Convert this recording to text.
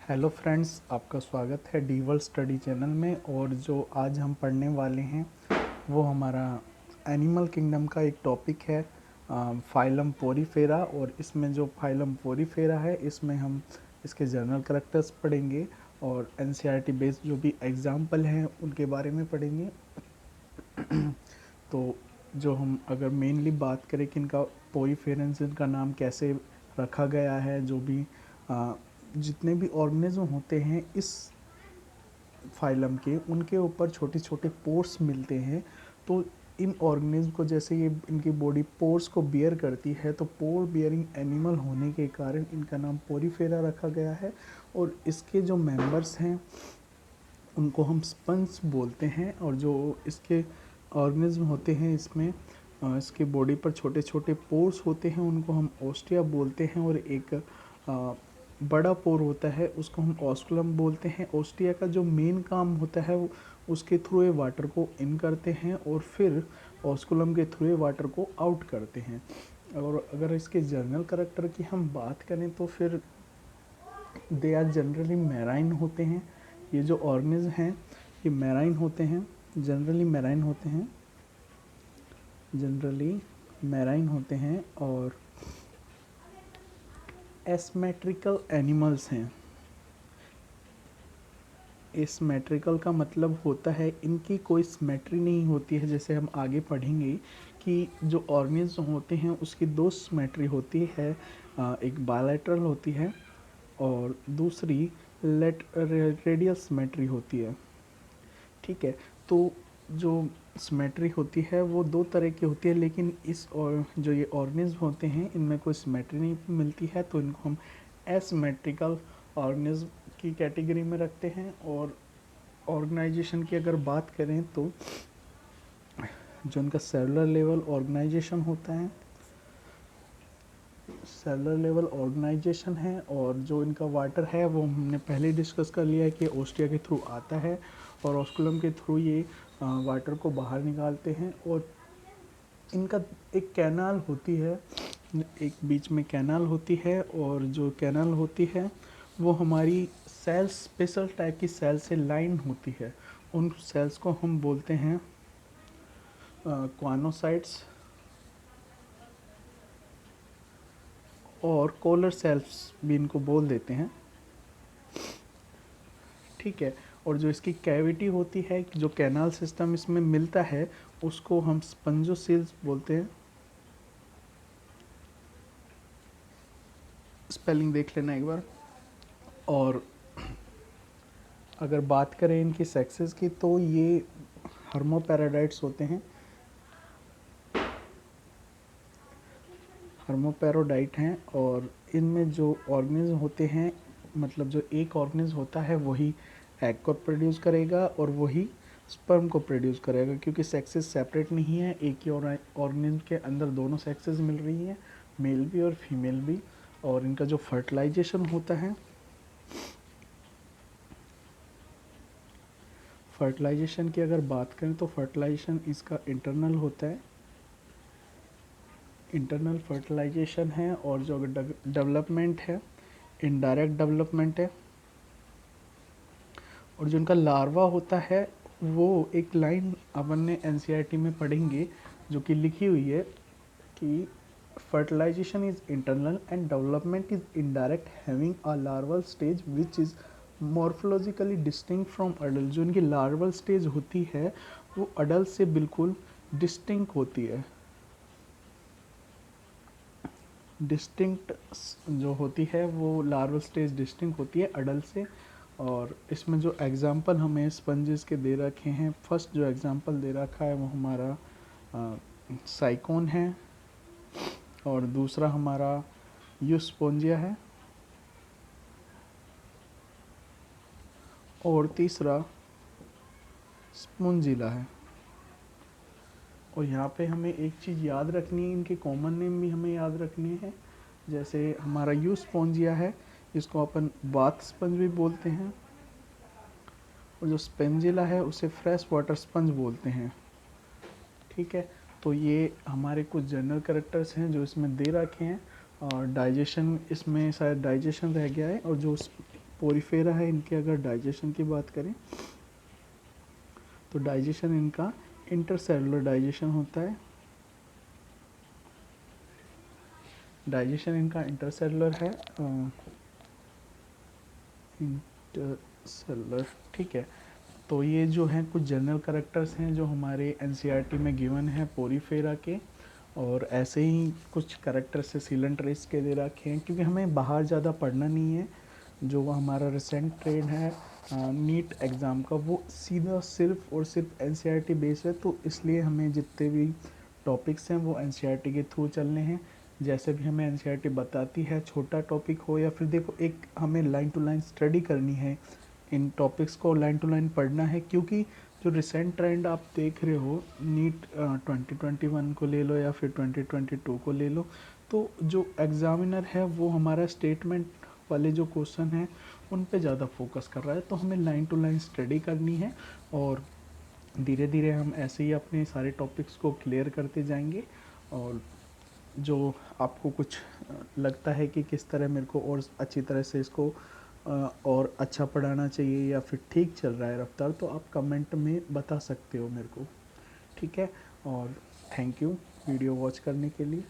Hello friends, आपका स्वागत है डी वर्ल्ड स्टडी चैनल में। और जो आज हम पढ़ने वाले हैं वो हमारा एनिमल किंगडम का एक टॉपिक है, फाइलम पोरीफेरा। और इसमें जो फाइलम पोरीफेरा है इसमें हम इसके जनरल कैरेक्टर्स पढ़ेंगे और एनसीईआरटी बेस्ड जो भी एग्जाम्पल हैं उनके बारे में पढ़ेंगे। तो जो हम अगर मेनली बात करें कि इनका पोरीफेरेंस, इनका नाम कैसे रखा गया है, जो भी जितने भी ऑर्गेनिज्म होते हैं इस फाइलम के, उनके ऊपर छोटे छोटे पोर्स मिलते हैं। तो इन ऑर्गेनिज्म को, जैसे ये इनकी बॉडी पोर्स को बियर करती है, तो पोर बियरिंग एनिमल होने के कारण इनका नाम पोरीफेरा रखा गया है। और इसके जो मेंबर्स हैं उनको हम स्पंज बोलते हैं। और जो इसके ऑर्गेनिज्म होते हैं इसमें इसके बॉडी पर छोटे छोटे पोर्स होते हैं, उनको हम ओस्टिया बोलते हैं। और एक बड़ा पोर होता है उसको हम ऑस्कुलम बोलते हैं। ओस्टिया का जो मेन काम होता है वो उसके थ्रू ये वाटर को इन करते हैं और फिर ऑस्कुलम के थ्रू ये वाटर को आउट करते हैं। और अगर इसके जर्नल कैरेक्टर की हम बात करें तो फिर दे आर जनरली मैराइन होते हैं। ये जो ऑर्गेनिज्म हैं ये मैराइन होते हैं, जनरली मैराइन होते हैं, जनरली मैराइन होते हैं और एसमेट्रिकल एनिमल्स हैं। एसमेट्रिकल का मतलब होता है इनकी कोई सिमेट्री नहीं होती है। जैसे हम आगे पढ़ेंगे कि जो ऑर्गेनिज्म होते हैं उसकी दो सिमेट्री होती है, एक बायलैटरल होती है और दूसरी रेडियल सिमेट्री होती है। ठीक है, तो जो सिमेट्री होती है वो दो तरह की होती है, लेकिन इस और जो ये ऑर्गेनिज्म होते हैं इनमें कोई सिमेट्री नहीं मिलती है, तो इनको हम एसिमेट्रिकल ऑर्गेनिज्म की कैटेगरी में रखते हैं। और ऑर्गेनाइजेशन की अगर बात करें तो जो इनका सेलुलर लेवल ऑर्गेनाइजेशन होता है, सेलुलर लेवल ऑर्गेनाइजेशन है, और जो इनका वाटर है वो हमने पहले डिस्कस कर लिया है कि ओस्टिया के थ्रू आता है और ऑस्कुलम के थ्रू ये वाटर को बाहर निकालते हैं। और इनका एक कैनाल होती है, एक बीच में कैनाल होती है, और जो कैनाल होती है वो हमारी सेल्स, स्पेशल टाइप की सेल से लाइन होती है। उन सेल्स को हम बोलते हैं क्वानोसाइट्स और कोलर सेल्स भी इनको बोल देते हैं। ठीक है, और जो इसकी कैविटी होती है, जो कैनाल सिस्टम इसमें मिलता है, उसको हम स्पंजोसेल्स बोलते हैं। स्पेलिंग देख लेना एक बार। और अगर बात करें इनकी सेक्सेस की तो ये हर्मोपैराडाइट्स होते हैं, हर्मोपैरोडाइट हैं। और इनमें जो ऑर्गेनिज्म होते हैं, मतलब जो एक ऑर्गेनिज्म होता है वही एग को प्रोड्यूस करेगा और वही स्पर्म को प्रोड्यूस करेगा, क्योंकि सेक्सेस सेपरेट नहीं है, एक ही ऑर्गेनिज्म के अंदर दोनों सेक्सेस मिल रही हैं, मेल भी और फीमेल भी। और इनका जो फर्टिलाइजेशन होता है, फर्टिलाइजेशन की अगर बात करें तो फर्टिलाइजेशन इसका इंटरनल होता है, इंटरनल फर्टिलाइजेशन है। और जो डेवलपमेंट है इनडायरेक्ट डेवलपमेंट है। और जो उनका लार्वा होता है वो एक लाइन अपन ने एनसीईआरटी में पढ़ेंगे जो कि लिखी हुई है कि fertilization is internal and development is indirect, having a larval stage which is morphologically distinct from adult। जो इनकी लार्वल स्टेज होती है वो अडल्ट से बिल्कुल डिस्टिंक्ट होती है, डिस्टिंक्ट जो होती है वो लार्वल स्टेज डिस्टिंक्ट होती है अडल्ट से। और इसमें जो एग्जांपल हमें स्पंजेस के दे रखे हैं, फर्स्ट जो एग्जांपल दे रखा है वो हमारा साइकोन है, और दूसरा हमारा यूस्पोंजिया है, और तीसरा स्पूंजिला है। और यहाँ पे हमें एक चीज़ याद रखनी है, इनके कॉमन नेम भी हमें याद रखने हैं। जैसे हमारा यूस्पोंजिया है, इसको अपन बाथ स्पंज भी बोलते हैं, और जो स्पेंजिला है उसे फ्रेश वाटर स्पंज बोलते हैं। ठीक है, तो ये हमारे कुछ जनरल कैरेक्टर्स हैं जो इसमें दे रखे हैं। और डाइजेशन, इसमें शायद डाइजेशन रह गया है। और जो पोरीफेरा है, इनके अगर डाइजेशन की बात करें तो डाइजेशन इनका इंटरसेलुलर डाइजेशन होता है। डाइजेशन इनका इंटरसेलुलर है, इंटरसेलुलर, ठीक है। तो ये जो हैं कुछ जनरल कैरेक्टर्स हैं जो हमारे एनसीईआरटी में गिवन है पोरीफेरा के, और ऐसे ही कुछ कैरेक्टर्स से सीलेंट रेस के दे रखे हैं, क्योंकि हमें बाहर ज़्यादा पढ़ना नहीं है। जो हमारा रिसेंट ट्रेंड है नीट एग्ज़ाम का, वो सीधा सिर्फ और सिर्फ एनसीईआरटी बेस्ड है, तो इसलिए हमें जितने भी टॉपिक्स हैं वो एनसीईआरटी के थ्रू चलने हैं। जैसे भी हमें एनसीईआरटी बताती है, छोटा टॉपिक हो या फिर देखो, एक हमें लाइन टू लाइन स्टडी करनी है, इन टॉपिक्स को लाइन टू लाइन पढ़ना है, क्योंकि जो रिसेंट ट्रेंड आप देख रहे हो नीट 2021 को ले लो या फिर 2022 को ले लो, तो जो एग्ज़ामिनर है वो हमारा स्टेटमेंट वाले जो क्वेश्चन हैं उन पे ज़्यादा फोकस कर रहा है। तो हमें लाइन टू लाइन स्टडी करनी है, और धीरे धीरे हम ऐसे ही अपने सारे टॉपिक्स को क्लियर करते जाएंगे। और जो आपको कुछ लगता है कि किस तरह मेरे को और अच्छी तरह से इसको और अच्छा पढ़ाना चाहिए या फिर ठीक चल रहा है रफ्तार, तो आप कमेंट में बता सकते हो मेरे को, ठीक है। और थैंक यू वीडियो वॉच करने के लिए।